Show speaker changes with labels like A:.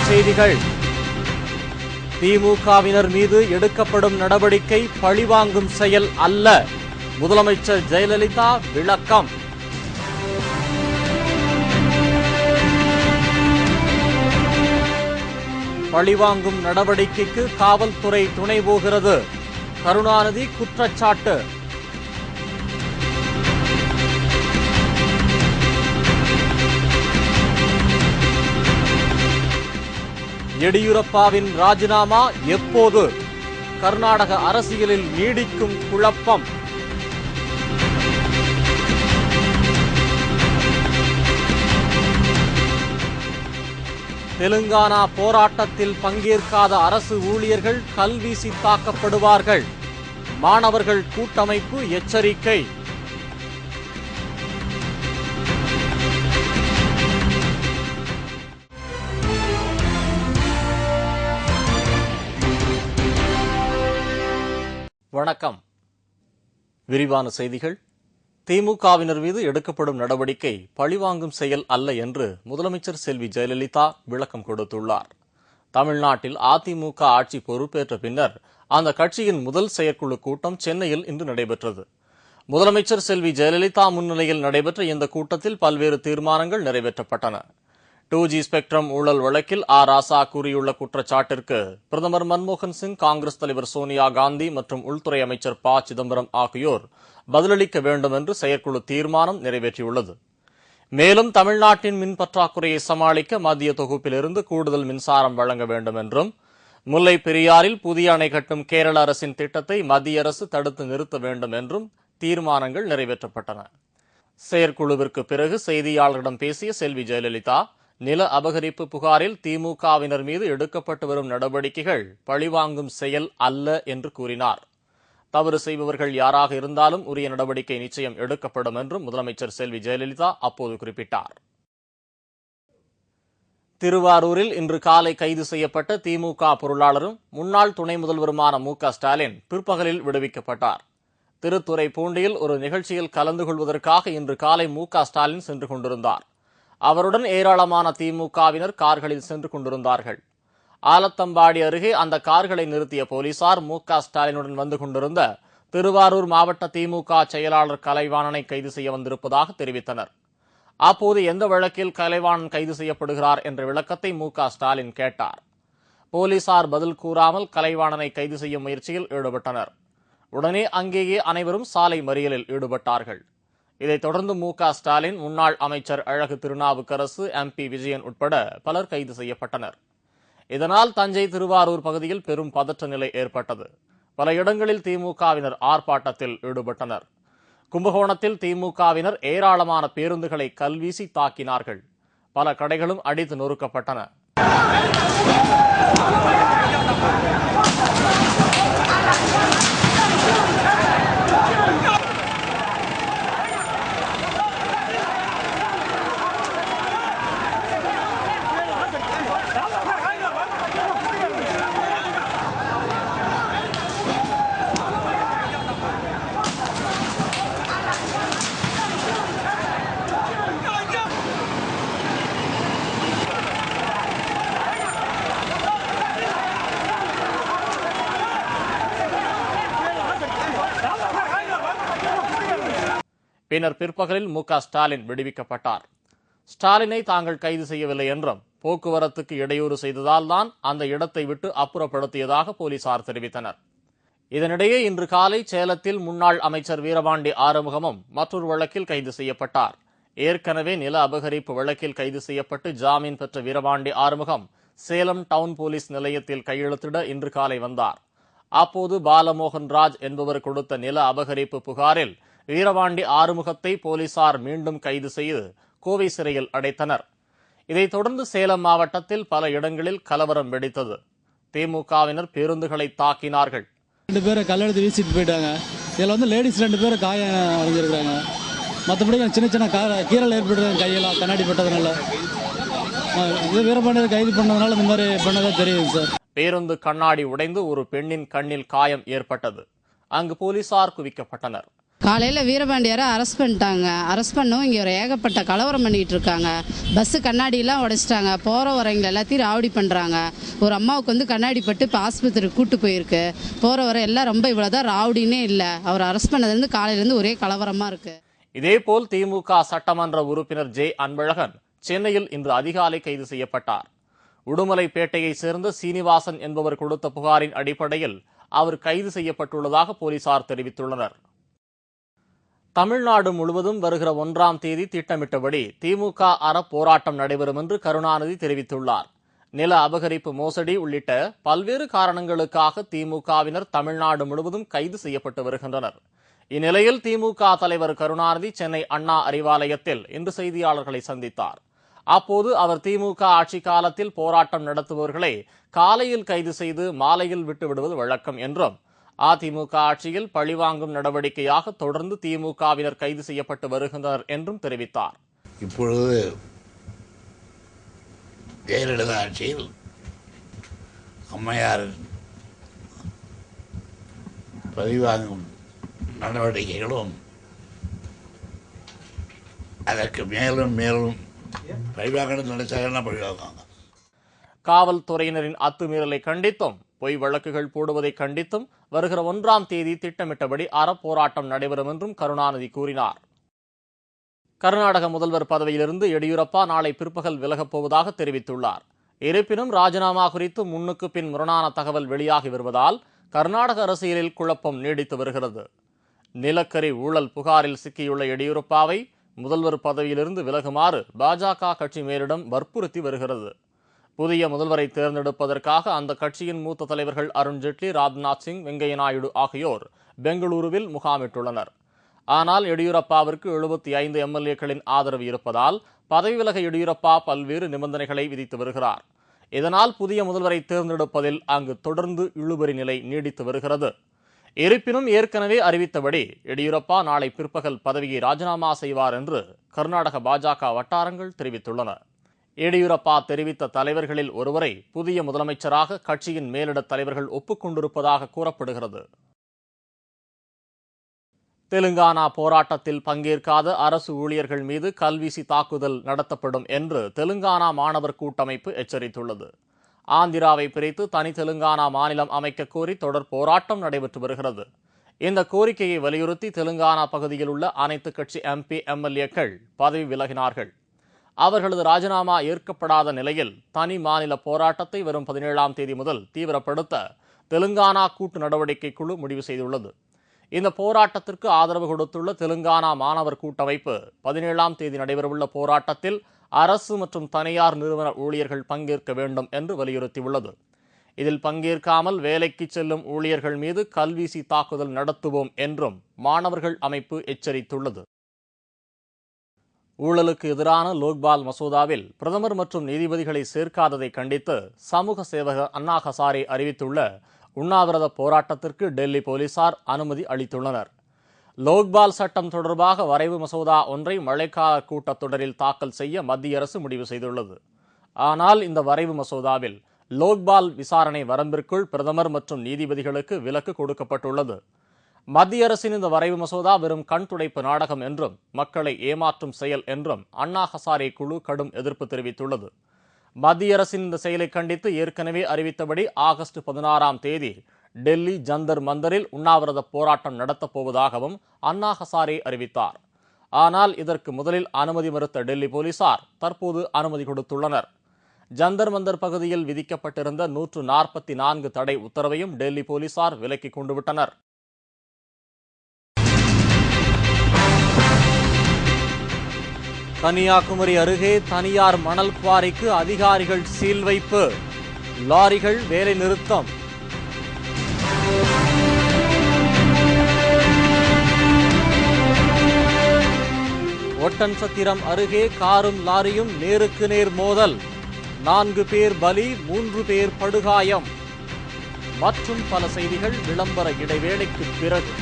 A: செய்திகள். திமுகவினர் மீது எடுக்கப்படும் நடவடிக்கை பழிவாங்கும் செயல் அல்ல. முதலமைச்சர் ஜெயலலிதா விளக்கம். பழிவாங்கும் நடவடிக்கைக்கு காவல்துறை துணை போகிறது. கருணாநிதி குற்றச்சாட்டு. எடியூரப்பாவின் ராஜினாமா எப்போது? கர்நாடக அரசியலில் நீடிக்கும் குழப்பம். தெலுங்கானா போராட்டத்தில் பங்கேற்காத அரசு ஊழியர்கள் கல்வீசி தாக்கப்படுவார்கள். மாணவர்கள் கூட்டமைப்பு எச்சரிக்கை. வணக்கம். விரிவான செய்திகள். திமுகவினர் மீது எடுக்கப்படும் நடவடிக்கை பழிவாங்கும் செயல் அல்ல என்று முதலமைச்சர் செல்வி ஜெயலலிதா விளக்கம் கொடுத்துள்ளார். தமிழ்நாட்டில் அதிமுக ஆட்சி பொறுப்பேற்ற பின்னர் அந்த கட்சியின் முதல் செயற்குழு கூட்டம் சென்னையில் இன்று நடைபெற்றது. முதலமைச்சர் செல்வி ஜெயலலிதா முன்னிலையில் நடைபெற்ற இந்த கூட்டத்தில் பல்வேறு தீர்மானங்கள் நிறைவேற்றப்பட்டன. 2G ஸ்பெக்ட்ரம் ஊழல் வழக்கில் ராசா கூறியுள்ள குற்றச்சாட்டிற்கு பிரதமர் மன்மோகன் சிங், காங்கிரஸ் தலைவர் சோனியா காந்தி மற்றும் உள்துறை அமைச்சர் ப. சிதம்பரம் ஆகியோர் பதிலளிக்க வேண்டும் என்று செயற்குழு தீர்மானம் நிறைவேற்றியுள்ளது. மேலும் தமிழ்நாட்டின் மின் பற்றாக்குறையை சமாளிக்க மத்திய தொகுப்பிலிருந்து கூடுதல் மின்சாரம் வழங்க வேண்டும் என்றும், முல்லை பெரியாறில் புதிய அணை கட்டும் கேரள அரசின் திட்டத்தை மத்திய அரசு தடுத்து நிறுத்த வேண்டும் என்றும் தீர்மானங்கள் நிறைவேற்றப்பட்டன. செயற்குழுவிற்கு பிறகு செய்தியாளர்களிடம் பேசிய செல்வி ஜெயலலிதா, நில அபகரிப்பு புகாரில் திமுகவினர் மீது எடுக்கப்பட்டு வரும் நடவடிக்கைகள் பழிவாங்கும் செயல் அல்ல என்று கூறினார். தவறு செய்பவர்கள் யாராக இருந்தாலும் உரிய நடவடிக்கை நிச்சயம் எடுக்கப்படும் என்றும் முதலமைச்சர் செல்வி ஜெயலலிதா அப்போது குறிப்பிட்டார். திருவாரூரில் இன்று காலை கைது செய்யப்பட்ட திமுக பொருளாளரும் முன்னாள் துணை முதல்வருமான மு.க. ஸ்டாலின் பிற்பகலில் விடுவிக்கப்பட்டார். திருத்துறைப்பூண்டியில் ஒரு நிகழ்ச்சியில் கலந்து கொள்வதற்காக இன்று காலை மு.க. ஸ்டாலின் சென்று கொண்டிருந்தார். அவருடன் ஏராளமான திமுகவினர் கார்களில் சென்று கொண்டிருந்தார்கள். ஆலத்தம்பாடி அருகே அந்த கார்களை நிறுத்திய போலீசார் மு.க. ஸ்டாலினுடன் வந்து கொண்டிருந்த திருவாரூர் மாவட்ட திமுக செயலாளர் கலைவாணனை கைது செய்ய வந்திருப்பதாக தெரிவித்தனர். அப்போது எந்த வழக்கில் கலைவாணன் கைது செய்யப்படுகிறார் என்ற விளக்கத்தை மு.க. ஸ்டாலின் கேட்டார். போலீசார் பதில் கூறாமல் கலைவாணனை கைது செய்யும் முயற்சியில் ஈடுபட்டனர். உடனே அங்கேயே அனைவரும் சாலை மறியலில் ஈடுபட்டார்கள். இதைத் தொடர்ந்து மு.க. ஸ்டாலின், முன்னாள் அமைச்சர் அழகு திருநாவுக்கரசு, MP விஜயன் உட்பட பலர் கைது செய்யப்பட்டனர். இதனால் தஞ்சை, திருவாரூர் பகுதியில் பெரும் பதற்ற நிலை ஏற்பட்டது. பல இடங்களில் திமுகவினர் ஆர்ப்பாட்டத்தில் ஈடுபட்டனர். கும்பகோணத்தில் திமுகவினர் ஏராளமான பேருந்துகளை கல்வீசி தாக்கினார்கள். பல கடைகளும் அடித்து நொறுக்கப்பட்டன. பின்னர் பிற்பகலில் மு.க. ஸ்டாலின் விடுவிக்கப்பட்டார். ஸ்டாலினை தாங்கள் கைது செய்யவில்லை என்றும், போக்குவரத்துக்கு இடையூறு செய்ததால் தான் அந்த இடத்தை விட்டு அப்புறப்படுத்தியதாக போலீசார் தெரிவித்தனர். இதனிடையே இன்று காலை சேலத்தில் முன்னாள் அமைச்சர் வீரபாண்டி ஆறுமுகமும் மற்றொரு வழக்கில் கைது செய்யப்பட்டார். ஏற்கனவே நில அபகரிப்பு வழக்கில் கைது செய்யப்பட்டு ஜாமீன் பெற்ற வீரபாண்டி ஆறுமுகம் சேலம் டவுன் போலீஸ் நிலையத்தில் கையெழுத்திட இன்று காலை வந்தார். அப்போது பாலமோகன் ராஜ் என்பவர் கொடுத்த நில அபகரிப்பு புகாரில் வீரபாண்டி ஆறுமுகத்தை போலீசார் மீண்டும் கைது செய்து கோவை சிறையில் அடைத்தனர். இதைத் தொடர்ந்து சேலம் மாவட்டத்தில் பல இடங்களில் கலவரம் வெடித்தது. திமுகவினர் பேருந்துகளை தாக்கினார்கள்.
B: 2 பேரை கல்லெடுத்து வீசிட்டு போயிட்டாங்க. இதில் லேடிஸ் 2 பேர் காயம் அடைஞ்சிருக்கிறாங்க. மற்றபடி சின்ன சின்ன கீரல் ஏற்படுறது கையெல்லாம் கண்ணாடி பட்டதுனால. இது வீரபாண்டியர் கைது பண்ணதுனால இந்த மாதிரி பண்ணதா தெரியுது சார்.
A: பேருந்து கண்ணாடி உடைந்து ஒரு பெண்ணின் கண்ணில் காயம் ஏற்பட்டது. அங்கு போலீசார் குவிக்கப்பட்டனர்.
C: காலையில் வீரபாண்டியாரை அரெஸ்ட் பண்ணிட்டாங்க. அரெஸ்ட் பண்ணவும் இங்கே ஒரு ஏகப்பட்ட கலவரம் பண்ணிகிட்டு இருக்காங்க. பஸ்ஸு கண்ணாடியெல்லாம் உடைச்சிட்டாங்க. போகிற வரவங்க எல்லாத்தையும் ராவடி பண்ணுறாங்க. ஒரு அம்மாவுக்கு வந்து கண்ணாடி பட்டு இப்போ ஆஸ்பத்திரிக்கு கூட்டு போயிருக்கு. போகிற வர எல்லாம் ரொம்ப இவ்வளோதான், ராவடினே இல்லை. அவர் அரெஸ்ட் பண்ணதுலேருந்து காலையிலேருந்து ஒரே கலவரமாக இருக்குது.
A: இதேபோல் திமுக சட்டமன்ற உறுப்பினர் ஜே அன்பழகன் சென்னையில் இன்று அதிகாலை கைது செய்யப்பட்டார். உடுமலைப்பேட்டையை சேர்ந்த சீனிவாசன் என்பவர் கொடுத்த புகாரின் அடிப்படையில் அவர் கைது செய்யப்பட்டுள்ளதாக போலீசார் தெரிவித்துள்ளனர். தமிழ்நாடு முழுவதும் வருகிற 1ஆம் தேதி திட்டமிட்டபடி திமுக அறப்போராட்டம் நடைபெறும் என்று கருணாநிதி தெரிவித்துள்ளார். நில அபகரிப்பு, மோசடி உள்ளிட்ட பல்வேறு காரணங்களுக்காக திமுகவினர் தமிழ்நாடு முழுவதும் கைது செய்யப்பட்டு வருகின்றனர். இந்நிலையில் திமுக தலைவர் கருணாநிதி சென்னை அண்ணா அறிவாலயத்தில் இன்று செய்தியாளர்களை சந்தித்தார். அப்போது அவர் திமுக ஆட்சி காலத்தில் போராட்டம் நடத்துபவர்களை காலையில் கைது செய்து மாலையில் விட்டுவிடுவது வழக்கம் என்றும், அதிமுக ஆட்சியில் பழிவாங்கும் நடவடிக்கையாக தொடர்ந்து திமுகவினர் கைது செய்யப்பட்டு வருகின்றனர் என்றும் தெரிவித்தார்.
D: இப்பொழுது ஜெயலலிதா ஆட்சியில் அம்மையார் பழிவாங்கும் நடவடிக்கைகளும் அதற்கு மேலும் மேலும் பழிவாங்கணும் நினைச்சாங்கன்னா பழிவாங்க.
A: காவல்துறையினரின் அத்துமீறலை கண்டித்தும், பொய் வழக்குகள் போடுவதை கண்டித்தும் வருகிற 1ஆம் தேதி திட்டமிட்டபடி அறப்போராட்டம் நடைபெறும் என்றும் கருணாநிதி கூறினார். கர்நாடக முதல்வர் பதவியிலிருந்து எடியூரப்பா நாளை பிற்பகல் விலகப் போவதாக தெரிவித்துள்ளார். இருப்பினும் ராஜினாமா குறித்து முன்னுக்கு பின் முரணான தகவல் வெளியாகி வருவதால் கர்நாடக அரசியலில் குழப்பம் நீடித்து வருகிறது. நிலக்கரி ஊழல் புகாரில் சிக்கியுள்ள எடியூரப்பாவை முதல்வர் பதவியிலிருந்து விலகுமாறு பாஜக கட்சி மேலிடம் வற்புறுத்தி வருகிறது. புதிய முதல்வரை தேர்ந்தெடுப்பதற்காக அந்த கட்சியின் மூத்த தலைவர்கள் அருண்ஜேட்லி, ராஜ்நாத் சிங், வெங்கையா நாயுடு ஆகியோர் பெங்களூருவில் முகாமிட்டுள்ளனர். ஆனால் எடியூரப்பாவிற்கு 75 எம்எல்ஏக்களின் ஆதரவு இருப்பதால் பதவி விலக எடியூரப்பா பல்வேறு நிபந்தனைகளை விதித்து வருகிறார். இதனால் புதிய முதல்வரை தேர்ந்தெடுப்பதில் அங்கு தொடர்ந்து இழுபறி நிலை நீடித்து வருகிறது. இருப்பினும் ஏற்கனவே அறிவித்தபடி எடியூரப்பா நாளை பிற்பகல் பதவியை ராஜினாமா செய்வார் என்று கர்நாடக பாஜக வட்டாரங்கள் தெரிவித்துள்ளன. எடியூரப்பா தெரிவித்த தலைவர்களில் ஒருவரை புதிய முதலமைச்சராக கட்சியின் மேலிட தலைவர்கள் ஒப்புக்கொண்டிருப்பதாக கூறப்படுகிறது. தெலுங்கானா போராட்டத்தில் பங்கேற்காத அரசு ஊழியர்கள் மீது கல்வீசி தாக்குதல் நடத்தப்படும் என்று தெலுங்கானா மாணவர் கூட்டமைப்பு எச்சரித்துள்ளது. ஆந்திராவை பிரித்து தனி தெலுங்கானா மாநிலம் அமைக்க கோரி தொடர் போராட்டம் நடைபெற்று வருகிறது. இந்த கோரிக்கையை வலியுறுத்தி தெலுங்கானா பகுதியில் உள்ள அனைத்து கட்சி எம்பி, எம்எல்ஏக்கள் பதவி விலகினார்கள். அவர்களது ராஜினாமா ஏற்கப்படாத நிலையில் தனி மாநில போராட்டத்தை வரும் 17ஆம் தேதி முதல் தீவிரப்படுத்த தெலுங்கானா கூட்டு நடவடிக்கை குழு முடிவு செய்துள்ளது. இந்த போராட்டத்திற்கு ஆதரவு கொடுத்துள்ள தெலுங்கானா மாணவர் கூட்டமைப்பு 17ஆம் தேதி நடைபெறவுள்ள போராட்டத்தில் அரசு மற்றும் தனியார் நிறுவன ஊழியர்கள் பங்கேற்க வேண்டும் என்று வலியுறுத்தியுள்ளது. இதில் பங்கேற்காமல் வேலைக்கு செல்லும் ஊழியர்கள் மீது கல்வீசி தாக்குதல் நடத்துவோம் என்றும் மாணவர்கள் அமைப்பு எச்சரித்துள்ளது. ஊழலுக்கு எதிரான லோக்பால் மசோதாவில் பிரதமர் மற்றும் நீதிபதிகளை சேர்க்காததை கண்டித்து சமூக சேவகர் அண்ணா ஹசாரே அறிவித்துள்ள உண்ணாவிரத போராட்டத்திற்கு டெல்லி போலீசார் அனுமதி அளித்துள்ளனர். லோக்பால் சட்டம் தொடர்பாக வரைவு மசோதா ஒன்றை மழைக்கால கூட்டத்தொடரில் தாக்கல் செய்ய மத்திய அரசு முடிவு செய்துள்ளது. ஆனால் இந்த வரைவு மசோதாவில் லோக்பால் விசாரணை வரம்பிற்குள் பிரதமர் மற்றும் நீதிபதிகளுக்கு விலக்கு கொடுக்கப்பட்டுள்ளது. மத்திய அரசின் இந்த வரைவு மசோதா வெறும் கண் துடைப்பு நாடகம் என்றும் மக்களை ஏமாற்றும் செயல் என்றும் அண்ணா ஹசாரே குழு கடும் எதிர்ப்பு தெரிவித்துள்ளது. மத்திய அரசின் இந்த செயலை கண்டித்து ஏற்கனவே அறிவித்தபடி ஆகஸ்ட் 16ஆம் தேதி டெல்லி ஜந்தர் மந்தரில் உண்ணாவிரத போராட்டம் நடத்தப் போவதாகவும் அண்ணா ஹசாரே அறிவித்தார். ஆனால் இதற்கு முதலில் அனுமதி மறுத்த டெல்லி போலீசார் தற்போது அனுமதி கொடுத்துள்ளனர். ஜந்தர் மந்தர் பகுதியில் விதிக்கப்பட்டிருந்த 144 தடை உத்தரவையும் டெல்லி போலீசார் விலக்கிக் கொண்டுவிட்டனர். கன்னியாகுமரி அருகே தனியார் மணல் குவாரிக்கு அதிகாரிகள் சீல் வைப்பு, லாரிகள் வேலை நிறுத்தம். ஒட்டன்சத்திரம் அருகே காரும் லாரியும் நேருக்கு நேர் மோதல், 4 பேர் பலி, 3 பேர் படுகாயம். மற்றும் பல செய்திகள் விளம்பர இடைவேளைக்கு பிறகு.